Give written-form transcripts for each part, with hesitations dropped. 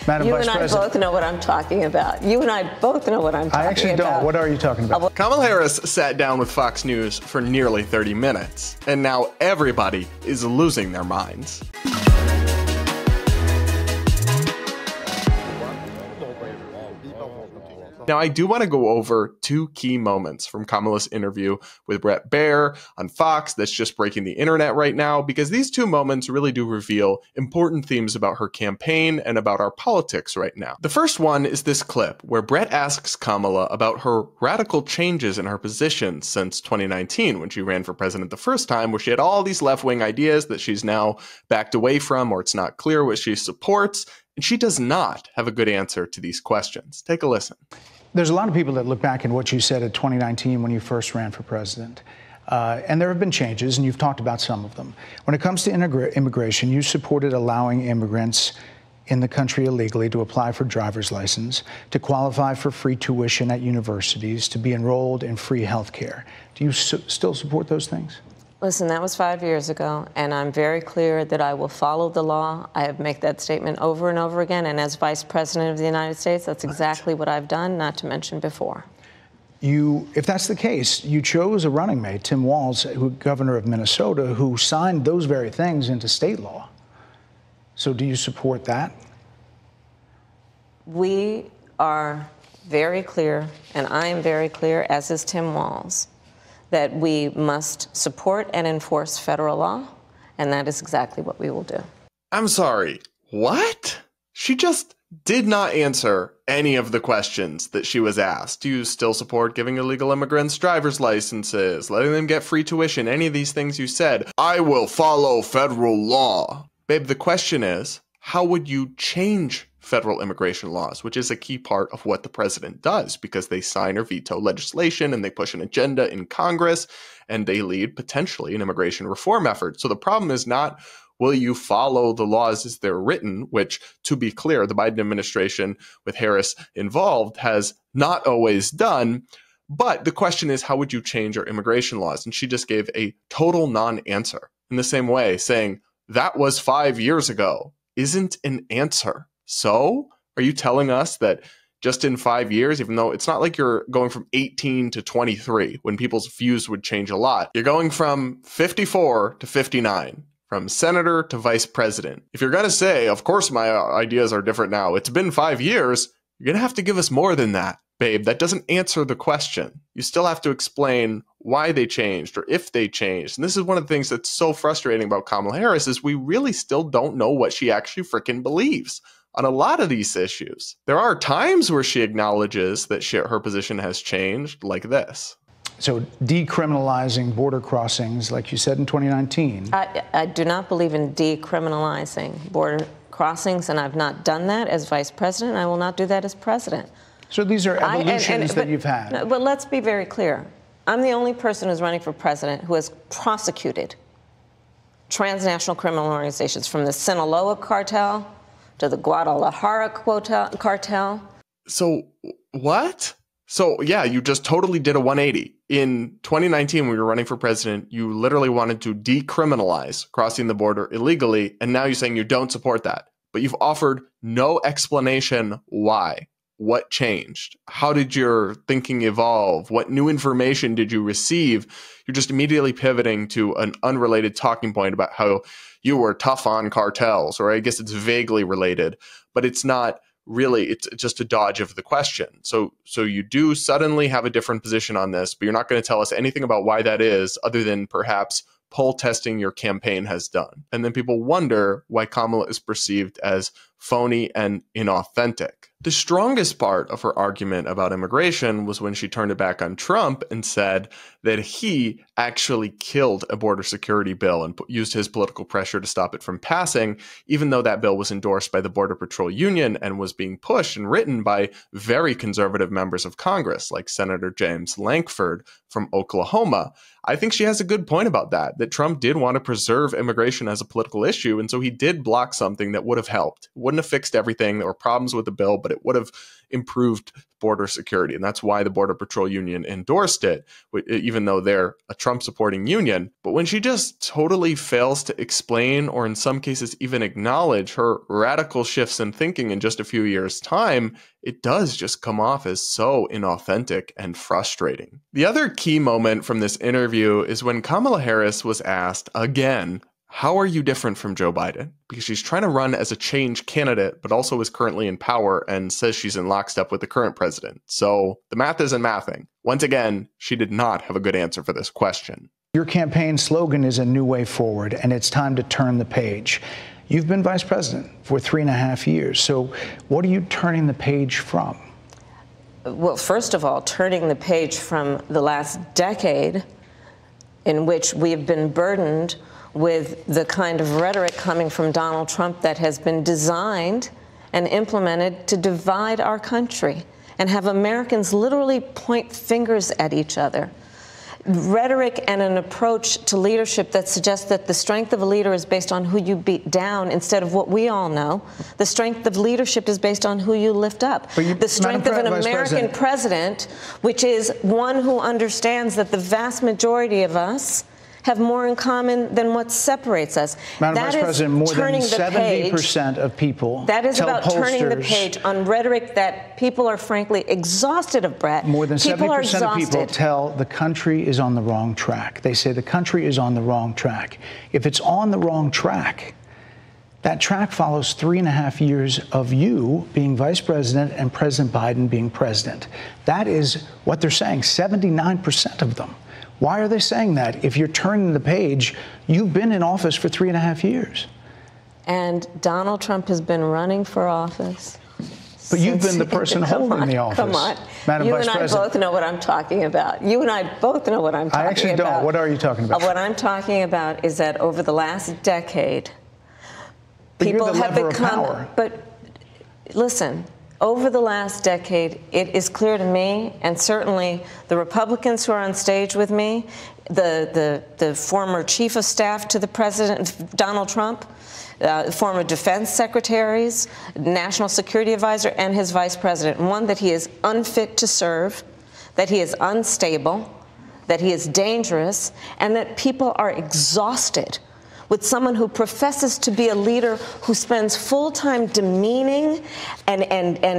Madam Vice President. You and I both know what I'm talking about. You and I both know what I'm talking about. I actually don't. What are you talking about? Kamala Harris sat down with Fox News for nearly 30 minutes, and now everybody is losing their minds. Now, I do want to go over two key moments from Kamala's interview with Bret Baier on Fox that's just breaking the internet right now, because these two moments really do reveal important themes about her campaign and about our politics right now. The first one is this clip where Bret asks Kamala about her radical changes in her position since 2019 when she ran for president the first time, where she had all these left-wing ideas that she's now backed away from, or it's not clear what she supports. And she does not have a good answer to these questions. Take a listen. There's a lot of people that look back at what you said in 2019 when you first ran for president. And there have been changes, and you've talked about some of them. When it comes to immigration, you supported allowing immigrants in the country illegally to apply for driver's license, to qualify for free tuition at universities, to be enrolled in free health care. Do you still support those things? Listen, that was 5 years ago, and I'm very clear that I will follow the law. I have made that statement over and over again, and as Vice President of the United States, that's exactly what I've done, not to mention before. If that's the case, you chose a running mate, Tim Walz, governor of Minnesota, who signed those very things into state law. So do you support that? We are very clear, and I am very clear, as is Tim Walz, that we must support and enforce federal law, and that is exactly what we will do. I'm sorry, what? She just did not answer any of the questions that she was asked. Do you still support giving illegal immigrants driver's licenses, letting them get free tuition, any of these things you said? I will follow federal law. Babe, the question is, how would you change federal immigration laws, which is a key part of what the president does, because they sign or veto legislation and they push an agenda in Congress and they lead potentially an immigration reform effort. So the problem is not, will you follow the laws as they're written, which, to be clear, the Biden administration with Harris involved has not always done. But the question is, how would you change our immigration laws? And she just gave a total non-answer in the same way, saying that was 5 years ago isn't an answer. So are you telling us that just in 5 years, even though it's not like you're going from 18 to 23 when people's views would change a lot, you're going from 54 to 59, from senator to vice president. If you're going to say, of course, my ideas are different now, it's been 5 years, you're going to have to give us more than that, babe. That doesn't answer the question. You still have to explain why they changed or if they changed. And this is one of the things that's so frustrating about Kamala Harris is we really still don't know what she actually freaking believes on a lot of these issues. There are times where she acknowledges that her position has changed, like this. So decriminalizing border crossings, like you said in 2019. I do not believe in decriminalizing border crossings, and I've not done that as vice president. I will not do that as president. So these are evolutions that you've had. But let's be very clear. I'm the only person who's running for president who has prosecuted transnational criminal organizations, from the Sinaloa cartel to the Guadalajara cartel. So what? So yeah, you just totally did a 180. In 2019, when you were running for president, you literally wanted to decriminalize crossing the border illegally, and now you're saying you don't support that. But you've offered no explanation why. What changed? How did your thinking evolve? What new information did you receive? You're just immediately pivoting to an unrelated talking point about how you were tough on cartels, or I guess it's vaguely related, but it's not really, it's just a dodge of the question. So you do suddenly have a different position on this, but you're not going to tell us anything about why that is, other than perhaps poll testing your campaign has done. And then people wonder why Kamala is perceived as phony and inauthentic. The strongest part of her argument about immigration was when she turned it back on Trump and said that he actually killed a border security bill and used his political pressure to stop it from passing, even though that bill was endorsed by the Border Patrol Union and was being pushed and written by very conservative members of Congress, like Senator James Lankford from Oklahoma. I think she has a good point about that Trump did want to preserve immigration as a political issue, and so he did block something that would have helped. It wouldn't have fixed everything. There were problems with the bill, but it would have improved border security. And that's why the Border Patrol Union endorsed it, even though they're a Trump-supporting union. But when she just totally fails to explain, or in some cases even acknowledge, her radical shifts in thinking in just a few years' time, it does just come off as so inauthentic and frustrating. The other key moment from this interview is when Kamala Harris was asked again, how are you different from Joe Biden? Because she's trying to run as a change candidate, but also is currently in power and says she's in lockstep with the current president. So the math isn't mathing. Once again, she did not have a good answer for this question. Your campaign slogan is a new way forward, and it's time to turn the page. You've been vice president for 3.5 years. So what are you turning the page from? Well, first of all, turning the page from the last decade in which we've been burdened with the kind of rhetoric coming from Donald Trump that has been designed and implemented to divide our country and have Americans literally point fingers at each other. Rhetoric and an approach to leadership that suggests that the strength of a leader is based on who you beat down instead of what we all know. The strength of leadership is based on who you lift up. The strength of an American president, which is one who understands that the vast majority of us have more in common than what separates us. Madam Vice President, more than 70% of people that is tell about pollsters, turning the page on rhetoric that people are frankly exhausted of, Brett. More than 70% of people tell the country is on the wrong track. They say the country is on the wrong track. If it's on the wrong track, that track follows 3.5 years of you being vice president and President Biden being president. That is what they're saying, 79% of them. Why are they saying that? If you're turning the page, you've been in office for 3.5 years. And Donald Trump has been running for office. But you've been the person holding the office. Come on. Madam You Vice and I President. both know what I'm talking about. You and I both know what I'm talking about. I actually don't. What are you talking about? What I'm talking about is that over the last decade, people have become. But listen. Over the last decade, it is clear to me, and certainly the Republicans who are on stage with me, the former chief of staff to the president, Donald Trump, former defense secretaries, national security advisor, and his vice president, one, that he is unfit to serve, that he is unstable, that he is dangerous, and that people are exhausted with someone who professes to be a leader who spends full time demeaning and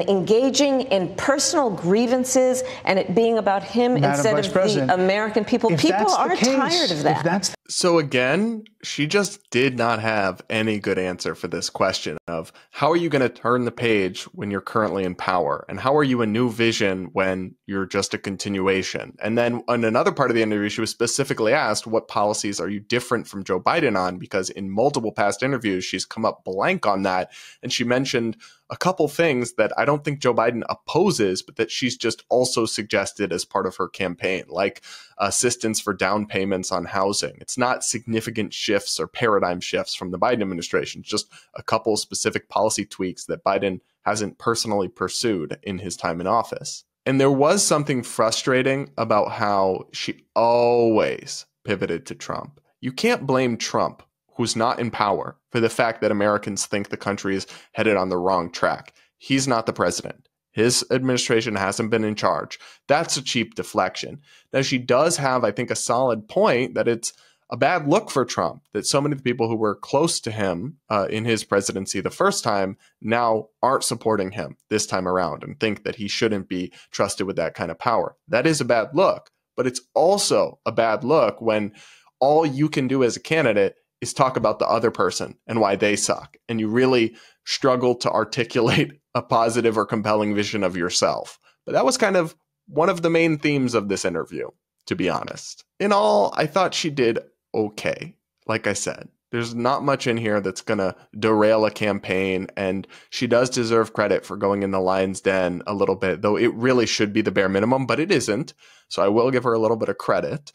engaging in personal grievances and it being about him instead of the American people. People are tired of that. So again, she just did not have any good answer for this question of how are you going to turn the page when you're currently in power? And how are you a new vision when you're just a continuation? And then on another part of the interview, she was specifically asked, what policies are you different from Joe Biden on? Because in multiple past interviews, she's come up blank on that. And she mentioned a couple things that I don't think Joe Biden opposes, but that she's just also suggested as part of her campaign, like assistance for down payments on housing. It's not significant shifts or paradigm shifts from the Biden administration, just a couple specific policy tweaks that Biden hasn't personally pursued in his time in office. And there was something frustrating about how she always pivoted to Trump. You can't blame Trump, who's not in power, for the fact that Americans think the country is headed on the wrong track. He's not the president. His administration hasn't been in charge. That's a cheap deflection. Now, she does have, I think, a solid point that it's a bad look for Trump, that so many of the people who were close to him in his presidency the first time now aren't supporting him this time around and think that he shouldn't be trusted with that kind of power. That is a bad look, but it's also a bad look when all you can do as a candidate is talk about the other person and why they suck. And you really struggle to articulate a positive or compelling vision of yourself. But that was kind of one of the main themes of this interview, to be honest. In all, I thought she did okay. Like I said, there's not much in here that's going to derail a campaign. And she does deserve credit for going in the lion's den a little bit, though it really should be the bare minimum, but it isn't. So I will give her a little bit of credit.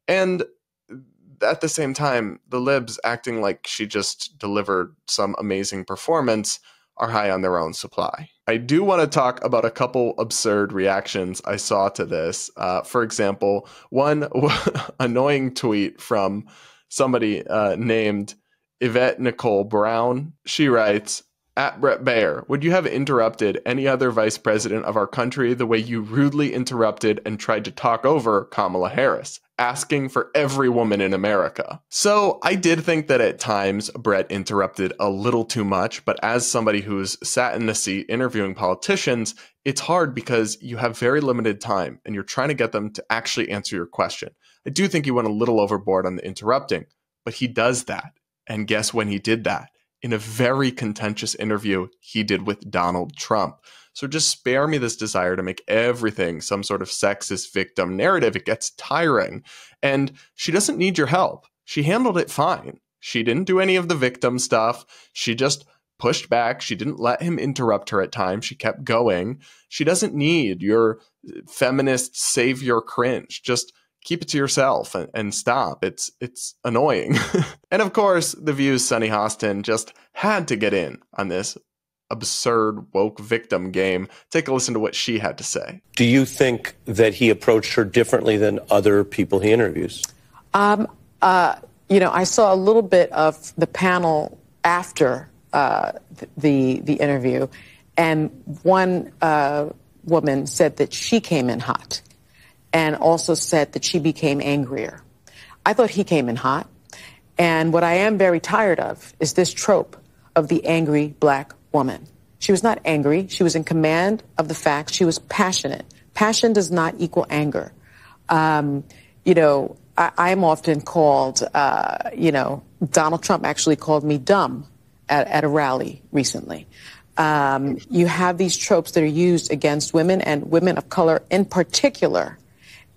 And at the same time, the libs acting like she just delivered some amazing performance are high on their own supply. I do want to talk about a couple absurd reactions I saw to this. For example, one annoying tweet from somebody named Yvette Nicole Brown. She writes, At Brett Baer, would you have interrupted any other vice president of our country the way you rudely interrupted and tried to talk over Kamala Harris, asking for every woman in America? So I did think that at times Brett interrupted a little too much, but as somebody who's sat in the seat interviewing politicians, it's hard because you have very limited time and you're trying to get them to actually answer your question. I do think he went a little overboard on the interrupting, but he does that. And guess when he did that? In a very contentious interview he did with Donald Trump. So just spare me this desire to make everything some sort of sexist victim narrative. It gets tiring. And she doesn't need your help. She handled it fine. She didn't do any of the victim stuff. She just pushed back. She didn't let him interrupt her at times. She kept going. She doesn't need your feminist savior cringe. Just keep it to yourself and stop. It's annoying. And of course, The View's Sunny Hostin just had to get in on this absurd woke victim game. Take a listen to what she had to say. Do you think that he approached her differently than other people he interviews? I saw a little bit of the panel after the interview, and one woman said that she came in hot, and also said that she became angrier. I thought he came in hot. And what I am very tired of is this trope of the angry black woman. She was not angry. She was in command of the facts. She was passionate. Passion does not equal anger. I'm often called, Donald Trump actually called me dumb at a rally recently. You have these tropes that are used against women and women of color in particular.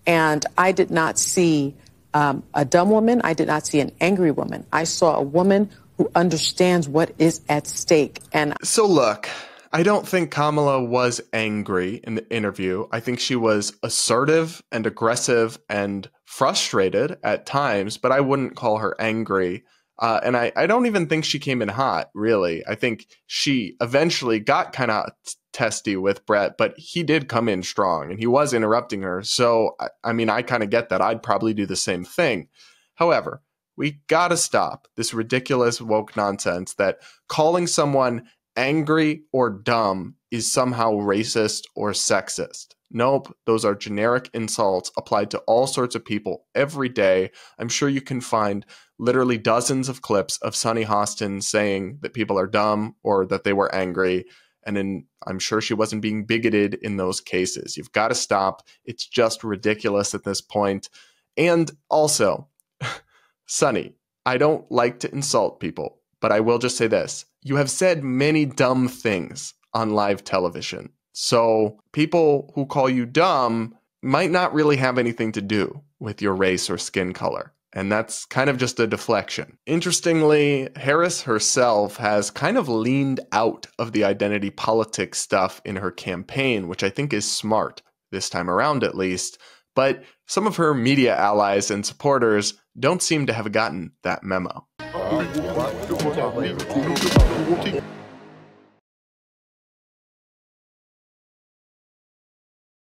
And I did not see a dumb woman. I did not see an angry woman. I saw a woman who understands what is at stake. And so look, I don't think Kamala was angry in the interview. I think she was assertive and aggressive and frustrated at times, but I wouldn't call her angry. And I don't even think she came in hot, really. I think she eventually got kind of testy with Brett, but he did come in strong and he was interrupting her. So, I kind of get that. I'd probably do the same thing. However, we got to stop this ridiculous woke nonsense that calling someone angry or dumb is somehow racist or sexist. Nope, those are generic insults applied to all sorts of people every day. I'm sure you can find literally dozens of clips of Sunny Hostin saying that people are dumb or that they were angry. And I'm sure she wasn't being bigoted in those cases. You've got to stop. It's just ridiculous at this point. And also, Sunny, I don't like to insult people, but I will just say this. You have said many dumb things on live television. So people who call you dumb might not really have anything to do with your race or skin color. And that's kind of just a deflection. Interestingly, Harris herself has kind of leaned out of the identity politics stuff in her campaign, which I think is smart, this time around at least. But some of her media allies and supporters don't seem to have gotten that memo.